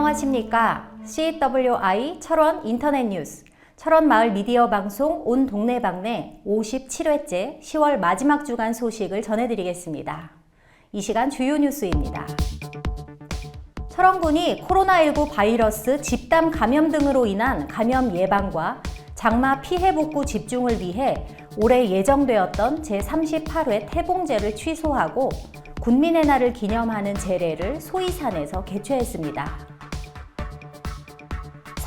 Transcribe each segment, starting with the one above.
안녕하십니까. CWI 철원 인터넷 뉴스, 철원 마을 미디어 방송 온 동네 방네 57회째 10월 마지막 주간 소식을 전해드리겠습니다. 이 시간 주요 뉴스입니다. 철원군이 코로나19 바이러스 집단 감염 등으로 인한 감염 예방과 장마 피해 복구 집중을 위해 올해 예정되었던 제38회 태봉제를 취소하고 군민의 날을 기념하는 제례를 소이산에서 개최했습니다.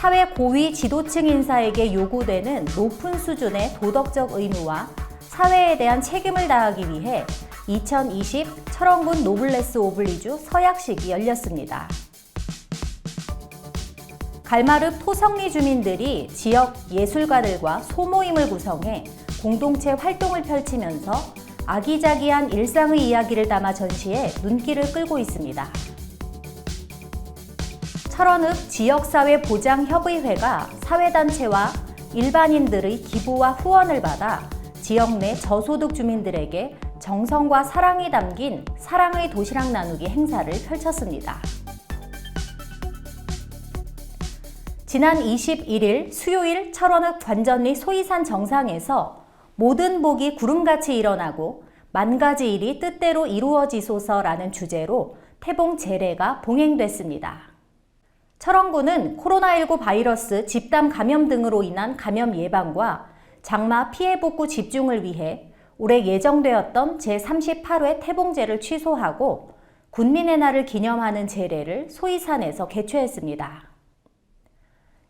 사회 고위 지도층 인사에게 요구되는 높은 수준의 도덕적 의무와 사회에 대한 책임을 다하기 위해 2020 철원군 노블레스 오블리주 서약식이 열렸습니다. 갈마릅 토성리 주민들이 지역 예술가들과 소모임을 구성해 공동체 활동을 펼치면서 아기자기한 일상의 이야기를 담아 전시해 눈길을 끌고 있습니다. 철원읍 지역사회보장협의회가 사회단체와 일반인들의 기부와 후원을 받아 지역 내 저소득 주민들에게 정성과 사랑이 담긴 사랑의 도시락 나누기 행사를 펼쳤습니다. 지난 21일 수요일 철원읍 관전리 소이산 정상에서 모든 복이 구름같이 일어나고 만가지 일이 뜻대로 이루어지소서라는 주제로 태봉 제례가 봉행됐습니다. 철원군은 코로나19 바이러스 집단 감염 등으로 인한 감염 예방과 장마 피해 복구 집중을 위해 올해 예정되었던 제38회 태봉제를 취소하고 군민의 날을 기념하는 제례를 소이산에서 개최했습니다.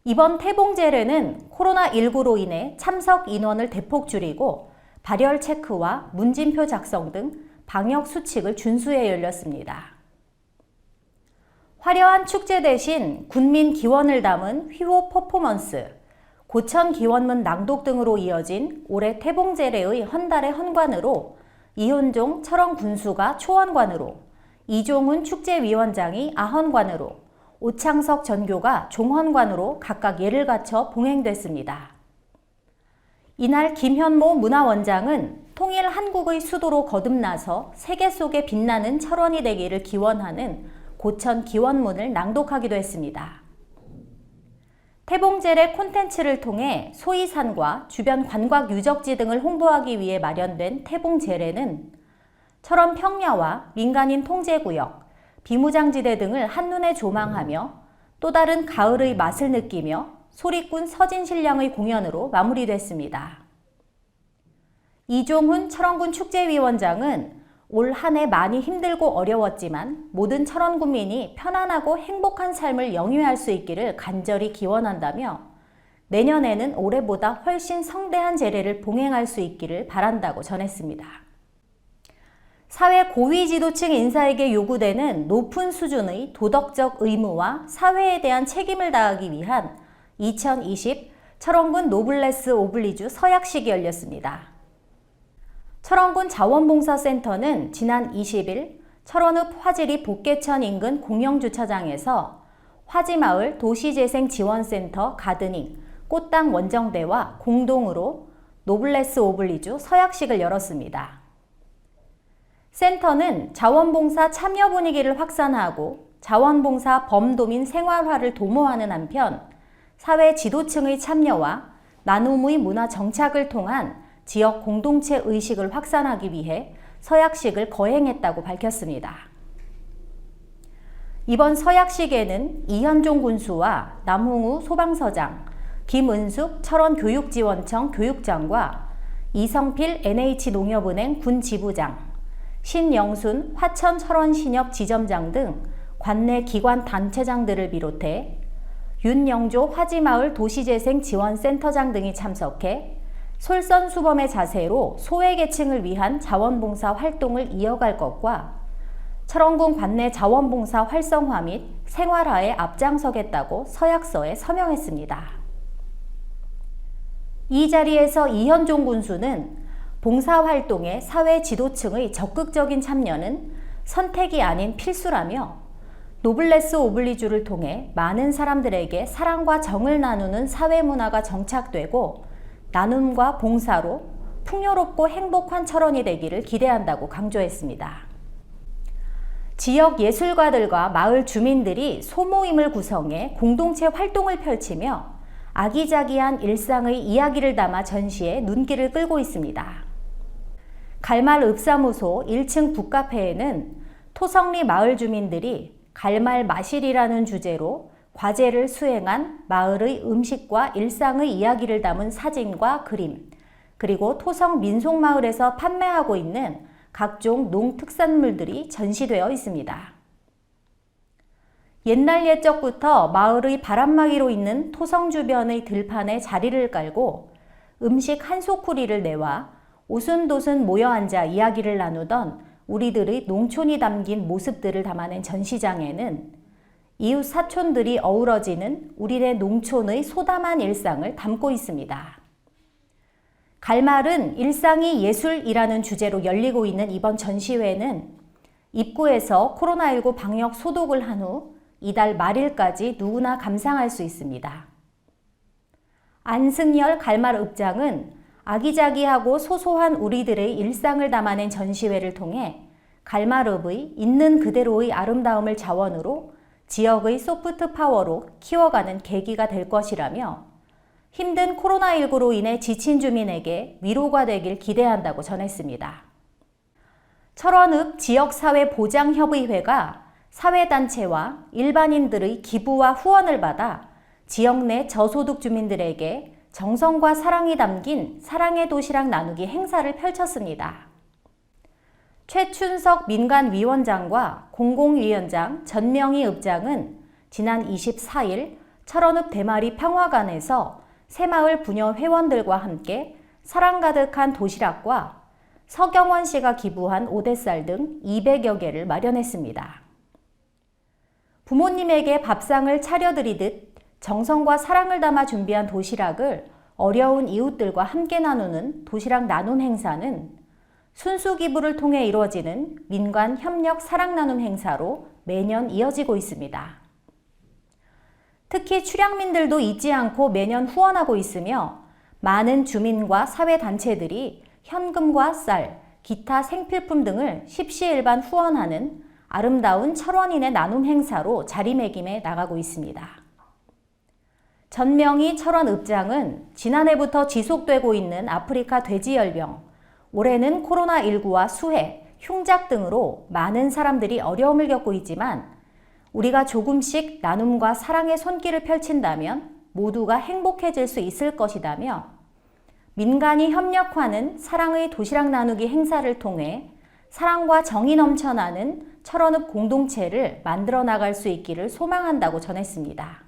이번 태봉제례는 코로나19로 인해 참석 인원을 대폭 줄이고 발열 체크와 문진표 작성 등 방역 수칙을 준수해 열렸습니다. 화려한 축제 대신 군민 기원을 담은 휘호 퍼포먼스, 고천 기원문 낭독 등으로 이어진 올해 태봉제례의 헌달의 헌관으로 이훈종 철원 군수가 초헌관으로, 이종훈 축제위원장이 아헌관으로, 오창석 전교가 종헌관으로 각각 예를 갖춰 봉행됐습니다. 이날 김현모 문화원장은 통일 한국의 수도로 거듭나서 세계 속에 빛나는 철원이 되기를 기원하는 고천 기원문을 낭독하기도 했습니다. 태봉제례 콘텐츠를 통해 소이산과 주변 관광 유적지 등을 홍보하기 위해 마련된 태봉제례는 철원 평야와 민간인 통제구역, 비무장지대 등을 한눈에 조망하며 또 다른 가을의 맛을 느끼며 소리꾼 서진신량의 공연으로 마무리됐습니다. 이종훈 철원군 축제위원장은 올 한 해 많이 힘들고 어려웠지만 모든 철원군민이 편안하고 행복한 삶을 영위할 수 있기를 간절히 기원한다며 내년에는 올해보다 훨씬 성대한 제례를 봉행할 수 있기를 바란다고 전했습니다. 사회 고위 지도층 인사에게 요구되는 높은 수준의 도덕적 의무와 사회에 대한 책임을 다하기 위한 2020 철원군 노블레스 오블리주 서약식이 열렸습니다. 철원군 자원봉사센터는 지난 20일 철원읍 화지리 복개천 인근 공영주차장에서 화지마을 도시재생지원센터 가드닝, 꽃당 원정대와 공동으로 노블레스 오블리주 서약식을 열었습니다. 센터는 자원봉사 참여 분위기를 확산하고 자원봉사 범도민 생활화를 도모하는 한편 사회 지도층의 참여와 나눔의 문화 정착을 통한 지역 공동체 의식을 확산하기 위해 서약식을 거행했다고 밝혔습니다. 이번 서약식에는 이현종 군수와 남홍우 소방서장, 김은숙 철원교육지원청 교육장과 이성필 NH농협은행 군지부장, 신영순 화천 철원신협 지점장 등 관내 기관 단체장들을 비롯해 윤영조 화지마을 도시재생지원센터장 등이 참석해 솔선수범의 자세로 소외계층을 위한 자원봉사 활동을 이어갈 것과 철원군 관내 자원봉사 활성화 및 생활화에 앞장서겠다고 서약서에 서명했습니다. 이 자리에서 이현종 군수는 봉사활동에 사회 지도층의 적극적인 참여는 선택이 아닌 필수라며 노블레스 오블리주를 통해 많은 사람들에게 사랑과 정을 나누는 사회 문화가 정착되고 나눔과 봉사로 풍요롭고 행복한 철원이 되기를 기대한다고 강조했습니다. 지역 예술가들과 마을 주민들이 소모임을 구성해 공동체 활동을 펼치며 아기자기한 일상의 이야기를 담아 전시에 눈길을 끌고 있습니다. 갈말 읍사무소 1층 북카페에는 토성리 마을 주민들이 갈말 마실이라는 주제로 과제를 수행한 마을의 음식과 일상의 이야기를 담은 사진과 그림, 그리고 토성 민속마을에서 판매하고 있는 각종 농특산물들이 전시되어 있습니다. 옛날 옛적부터 마을의 바람막이로 있는 토성 주변의 들판에 자리를 깔고 음식 한 소쿠리를 내와 오순도순 모여 앉아 이야기를 나누던 우리들의 농촌이 담긴 모습들을 담아낸 전시장에는 이웃 사촌들이 어우러지는 우리네 농촌의 소담한 일상을 담고 있습니다. 갈말은 일상이 예술이라는 주제로 열리고 있는 이번 전시회는 입구에서 코로나19 방역 소독을 한 후 이달 말일까지 누구나 감상할 수 있습니다. 안승열 갈말 읍장은 아기자기하고 소소한 우리들의 일상을 담아낸 전시회를 통해 갈말읍의 있는 그대로의 아름다움을 자원으로 지역의 소프트 파워로 키워가는 계기가 될 것이라며 힘든 코로나19로 인해 지친 주민에게 위로가 되길 기대한다고 전했습니다. 철원읍 지역사회보장협의회가 사회단체와 일반인들의 기부와 후원을 받아 지역 내 저소득 주민들에게 정성과 사랑이 담긴 사랑의 도시락 나누기 행사를 펼쳤습니다. 최춘석 민간위원장과 공공위원장 전명희 읍장은 지난 24일 철원읍 대마리 평화관에서 새마을 부녀 회원들과 함께 사랑 가득한 도시락과 서경원 씨가 기부한 오대쌀 등 200여 개를 마련했습니다. 부모님에게 밥상을 차려드리듯 정성과 사랑을 담아 준비한 도시락을 어려운 이웃들과 함께 나누는 도시락 나눔 행사는 순수 기부를 통해 이루어지는 민관 협력 사랑 나눔 행사로 매년 이어지고 있습니다. 특히 출향민들도 잊지 않고 매년 후원하고 있으며 많은 주민과 사회단체들이 현금과 쌀, 기타 생필품 등을 십시일반 후원하는 아름다운 철원인의 나눔 행사로 자리매김해 나가고 있습니다. 전명희 철원 읍장은 지난해부터 지속되고 있는 아프리카 돼지열병, 올해는 코로나19와 수해, 흉작 등으로 많은 사람들이 어려움을 겪고 있지만 우리가 조금씩 나눔과 사랑의 손길을 펼친다면 모두가 행복해질 수 있을 것이다며 민간이 협력하는 사랑의 도시락 나누기 행사를 통해 사랑과 정이 넘쳐나는 철원읍 공동체를 만들어 나갈 수 있기를 소망한다고 전했습니다.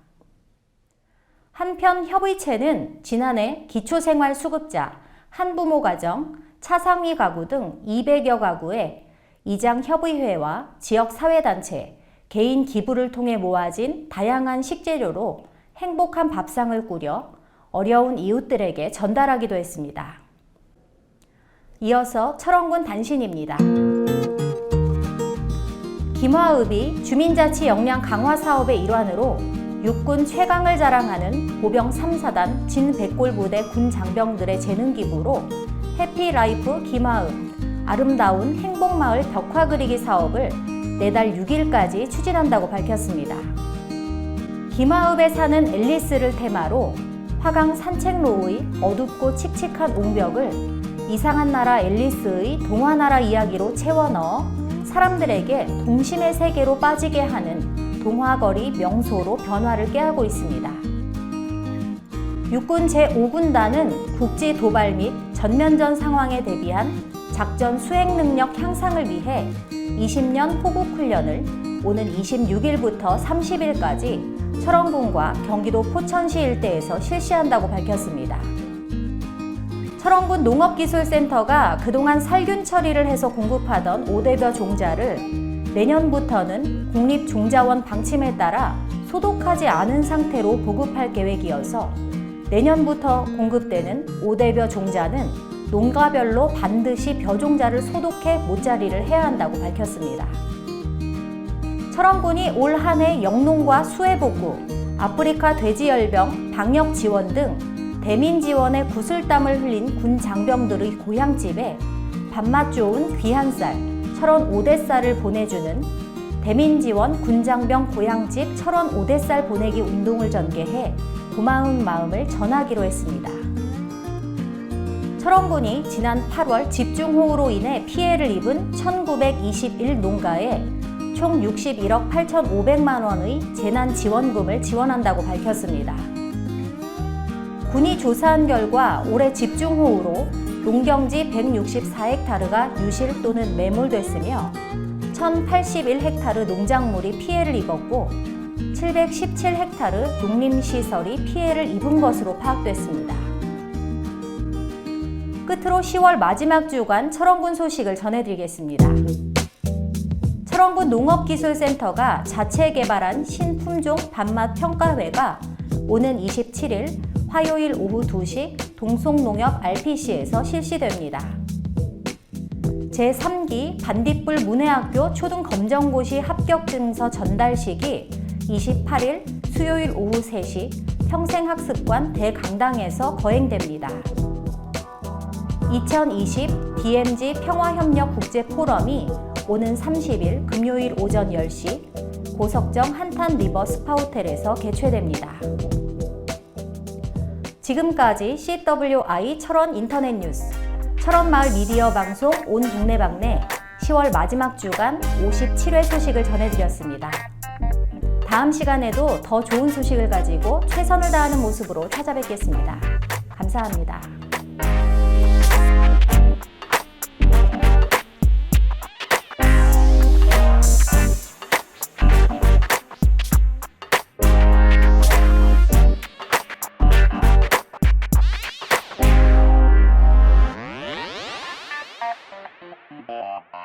한편 협의체는 지난해 기초생활수급자, 한부모 가정, 차상위 가구 등 200여 가구에 이장협의회와 지역사회단체, 개인 기부를 통해 모아진 다양한 식재료로 행복한 밥상을 꾸려 어려운 이웃들에게 전달하기도 했습니다. 이어서 철원군 단신입니다. 김화읍이 주민자치 역량 강화 사업의 일환으로 육군 최강을 자랑하는 보병 3사단 진백골 부대 군 장병들의 재능 기부로 해피라이프 김화읍 아름다운 행복마을 벽화 그리기 사업을 내달 6일까지 추진한다고 밝혔습니다. 김화읍에 사는 앨리스를 테마로 화강 산책로의 어둡고 칙칙한 옹벽을 이상한 나라 앨리스의 동화나라 이야기로 채워 넣어 사람들에게 동심의 세계로 빠지게 하는 동화거리 명소로 변화를 꾀하고 있습니다. 육군 제5군단은 국지 도발 및 전면전 상황에 대비한 작전 수행 능력 향상을 위해 20년 호국훈련을 오는 26일부터 30일까지 철원군과 경기도 포천시 일대에서 실시한다고 밝혔습니다. 철원군 농업기술센터가 그동안 살균 처리를 해서 공급하던 5대벼 종자를 내년부터는 국립종자원 방침에 따라 소독하지 않은 상태로 보급할 계획이어서 내년부터 공급되는 5대벼 종자는 농가별로 반드시 벼종자를 소독해 못자리를 해야 한다고 밝혔습니다. 철원군이 올 한 해 영농과 수해복구, 아프리카 돼지열병, 방역 지원 등 대민 지원에 구슬땀을 흘린 군 장병들의 고향집에 밥맛 좋은 귀한 쌀, 철원 5대 쌀을 보내주는 대민지원 군장병 고향집 철원 5대쌀 보내기 운동을 전개해 고마운 마음을 전하기로 했습니다. 철원군이 지난 8월 집중호우로 인해 피해를 입은 1921 농가에 총 61억 8,500만 원의 재난지원금을 지원한다고 밝혔습니다. 군이 조사한 결과 올해 집중호우로 농경지 164헥타르가 유실 또는 매몰됐으며 1,081헥타르 농작물이 피해를 입었고 717헥타르 농림시설이 피해를 입은 것으로 파악됐습니다. 끝으로 10월 마지막 주간 철원군 소식을 전해드리겠습니다. 철원군 농업기술센터가 자체 개발한 신품종 밥맛 평가회가 오는 27일 화요일 오후 2시 동송농협 RPC에서 실시됩니다. 제3기 반딧불 문해학교 초등검정고시 합격증서 전달식이 28일 수요일 오후 3시 평생학습관 대강당에서 거행됩니다. 2020 DMZ 평화협력국제포럼이 오는 30일 금요일 오전 10시 고석정 한탄 리버 스파호텔에서 개최됩니다. 지금까지 CWI 철원 인터넷 뉴스, 철원마을 미디어 방송 온 동네방네 10월 마지막 주간 57회 소식을 전해드렸습니다. 다음 시간에도 더 좋은 소식을 가지고 최선을 다하는 모습으로 찾아뵙겠습니다. 감사합니다. Bye.